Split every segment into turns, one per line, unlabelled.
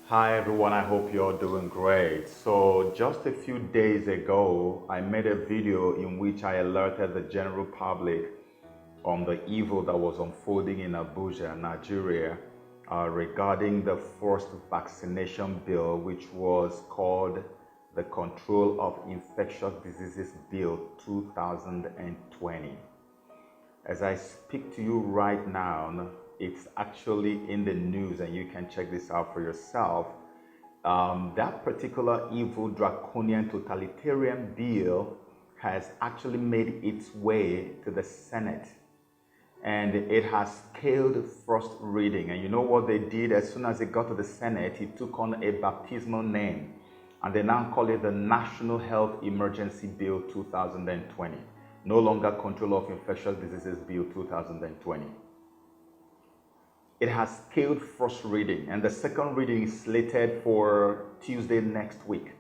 Hi everyone, I hope you're doing great. So just a few days ago, I made a video in which I alerted the general public on the evil that was unfolding in Abuja, Nigeria, regarding the forced vaccination bill, which was called the Control of Infectious Diseases Bill 2020. As I speak to you right now, it's actually in the news and you can check this out for yourself. That particular evil, draconian, totalitarian bill has actually made its way to the Senate. And it has scaled first reading. And you know what they did? As soon as it got to the Senate, it took on a baptismal name. And they now call it the National Health Emergency Bill 2020. No longer Control of Infectious Diseases Bill 2020. It has scaled first reading, and the second reading is slated for Tuesday next week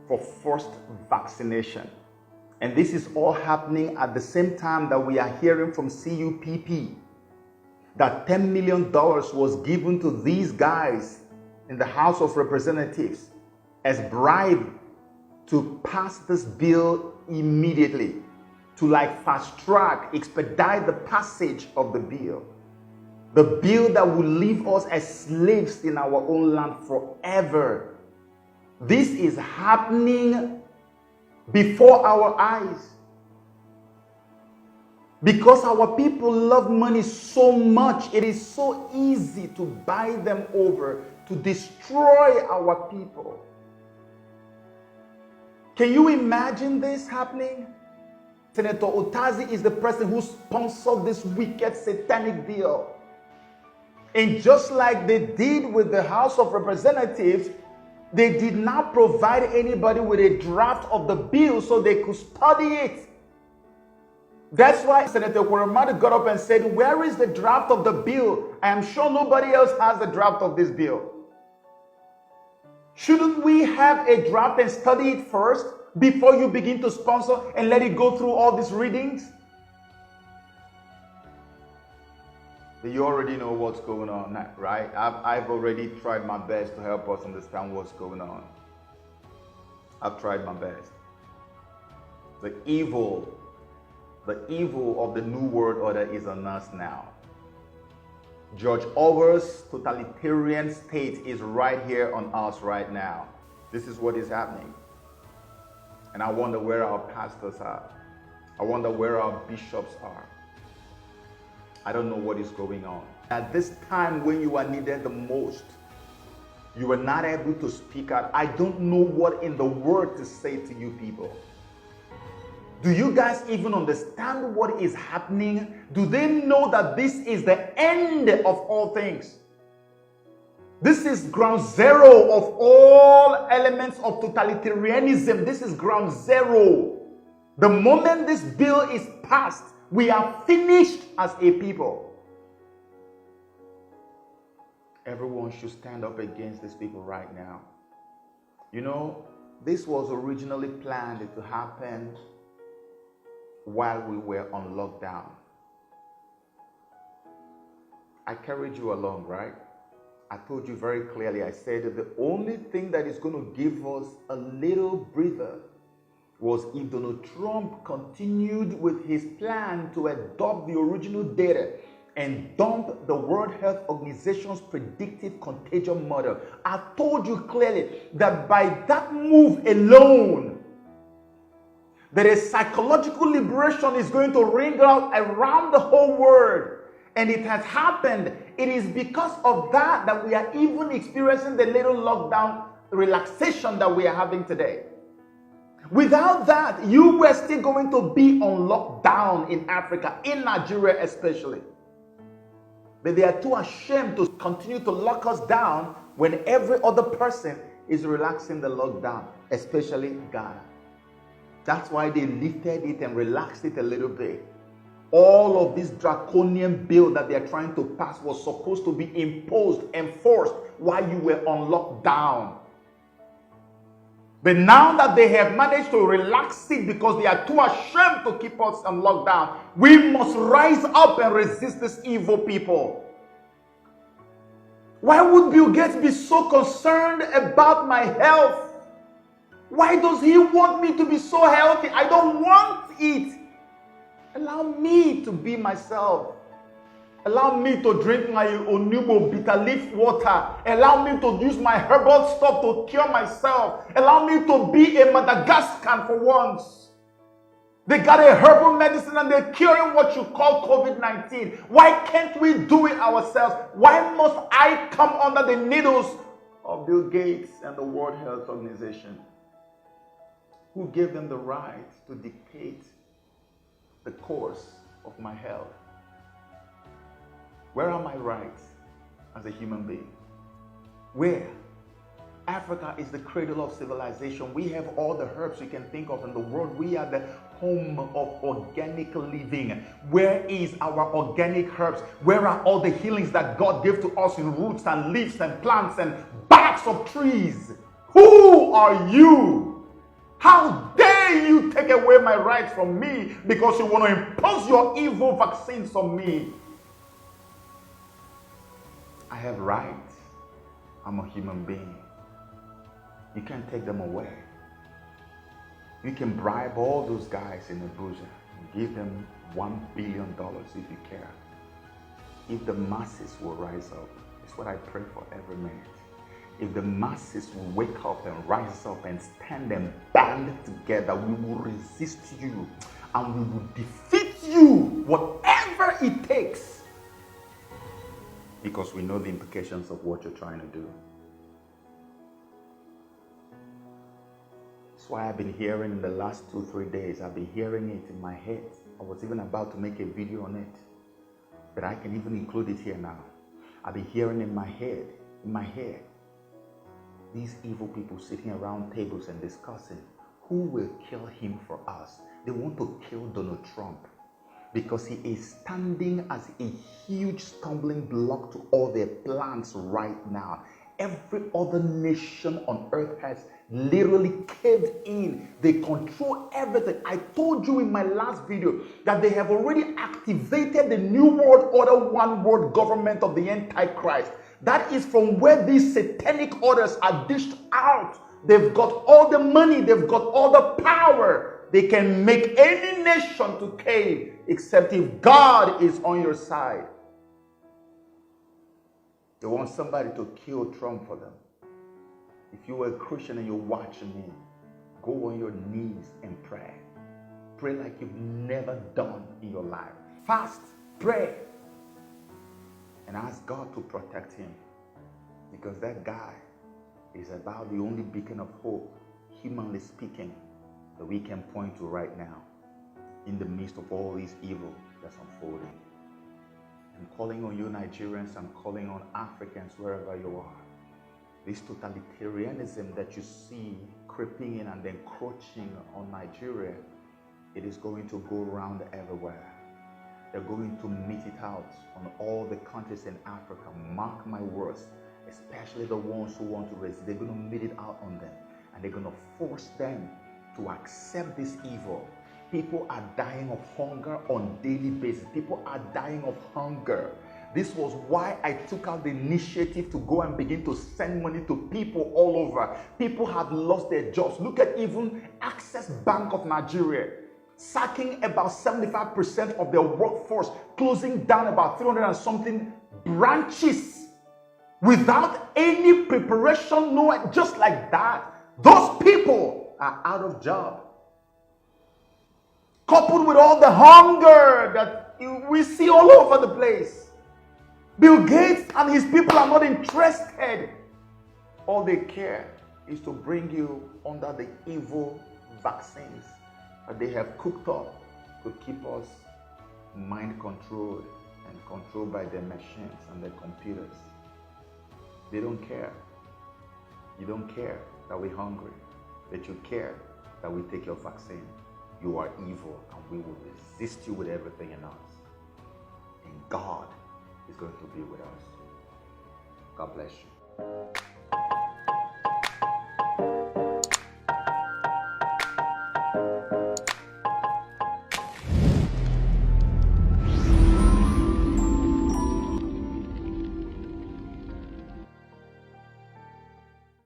for first vaccination. And this is all happening at the same time that we are hearing from CUPP that $10 million was given to these guys in the House of Representatives as bribe to pass this bill immediately, to fast track, expedite the passage of the bill. The bill that will leave us as slaves in our own land forever. This is happening before our eyes. Because our people love money so much, it is so easy to buy them over, to destroy our people. Can you imagine this happening? Senator Otazi is the person who sponsored this wicked satanic bill. And just like they did with the House of Representatives, they did not provide anybody with a draft of the bill so they could study it. That's why Senator Kweramadu got up and said, "Where is the draft of the bill? I am sure nobody else has the draft of this bill." Shouldn't we have a draft and study it first before you begin to sponsor and let it go through all these readings? You already know what's going on, right? I've already tried my best to help us understand what's going on. I've tried my best. The evil of the New World Order is on us now. George Orwell's totalitarian state is right here on us right now. This is what is happening. And I wonder where our pastors are. I wonder where our bishops are. I don't know what is going on. At this time when you are needed the most, you were not able to speak out. I don't know what in the world to say to you people. Do you guys even understand what is happening? Do they know that this is the end of all things? This is ground zero of all elements of totalitarianism. This is ground zero. The moment this bill is passed, we are finished as a people. Everyone should stand up against these people right now. You know, this was originally planned to happen while we were on lockdown. I carried you along, right? I told you very clearly, I said that the only thing that is going to give us a little breather was if Donald Trump continued with his plan to adopt the original data and dump the World Health Organization's predictive contagion model. I told you clearly that by that move alone, that a psychological liberation is going to ring out around the whole world. And it has happened. It is because of that that we are even experiencing the little lockdown relaxation that we are having today. Without that, you were still going to be on lockdown in Africa, in Nigeria especially. But they are too ashamed to continue to lock us down when every other person is relaxing the lockdown, especially Ghana. That's why they lifted it and relaxed it a little bit. All of this draconian bill that they are trying to pass was supposed to be imposed, enforced while you were on lockdown. But now that they have managed to relax it because they are too ashamed to keep us on lockdown, we must rise up and resist these evil people. Why would Bill Gates be so concerned about my health? Why does he want me to be so healthy? I don't want it. Allow me to be myself. Allow me to drink my Onubo bitter leaf water. Allow me to use my herbal stuff to cure myself. Allow me to be a Madagascar for once. They got a herbal medicine and they're curing what you call COVID-19. Why can't we do it ourselves? Why must I come under the needles of Bill Gates and the World Health Organization? Who gave them the right to dictate the course of my health? Where are my rights as a human being? Where? Africa is the cradle of civilization. We have all the herbs you can think of in the world. We are the home of organic living. Where is our organic herbs? Where are all the healings that God gave to us in roots and leaves and plants and barks of trees? Who are you? How dare you take away my rights from me because you want to impose your evil vaccines on me? I have rights. I'm a human being. You can't take them away. You can bribe all those guys in Abuja and give them $1 billion if you care. If the masses will rise up, it's what I pray for every minute. If the masses will wake up and rise up and stand and band together, we will resist you and we will defeat you, whatever it takes. Because we know the implications of what you're trying to do. That's why I've been hearing in the last 2-3 days, I've been hearing it in my head. I was even about to make a video on it, but I can even include it here now. I've been hearing in my head, these evil people sitting around tables and discussing who will kill him for us. They want to kill Donald Trump because he is standing as a huge stumbling block to all their plans right now. Every other nation on earth has literally caved in. They control everything. I told you in my last video that they have already activated the New World Order, one world government of the Antichrist. That is from where these satanic orders are dished out. They've got all the money. They've got all the power. They can make any nation to cave except if God is on your side. They want somebody to kill Trump for them. If you are a Christian and you're watching me, go on your knees and pray. Pray like you've never done in your life. Fast, pray, and ask God to protect him. Because that guy is about the only beacon of hope, humanly speaking, that we can point to right now in the midst of all this evil that's unfolding. I'm calling on you Nigerians, I'm calling on Africans, wherever you are. This totalitarianism that you see creeping in and encroaching on Nigeria, it is going to go around everywhere. They're going to meet it out on all the countries in Africa. Mark my words, especially the ones who want to resist. They're going to meet it out on them. And they're going to force them to accept this evil. People are dying of hunger on a daily basis. People are dying of hunger. This was why I took out the initiative to go and begin to send money to people all over. People have lost their jobs. Look at even Access Bank of Nigeria, sacking about 75% of their workforce, closing down about 300 and something branches without any preparation, no, just like that. Those people are out of job. Coupled with all the hunger that we see all over the place. Bill Gates and his people are not interested. All they care is to bring you under the evil vaccines that they have cooked up to keep us mind controlled and controlled by their machines and their computers. They don't care. You don't care that we're hungry, but you care that we take your vaccine. You are evil and we will resist you with everything in us. And God is going to be with us. God bless you.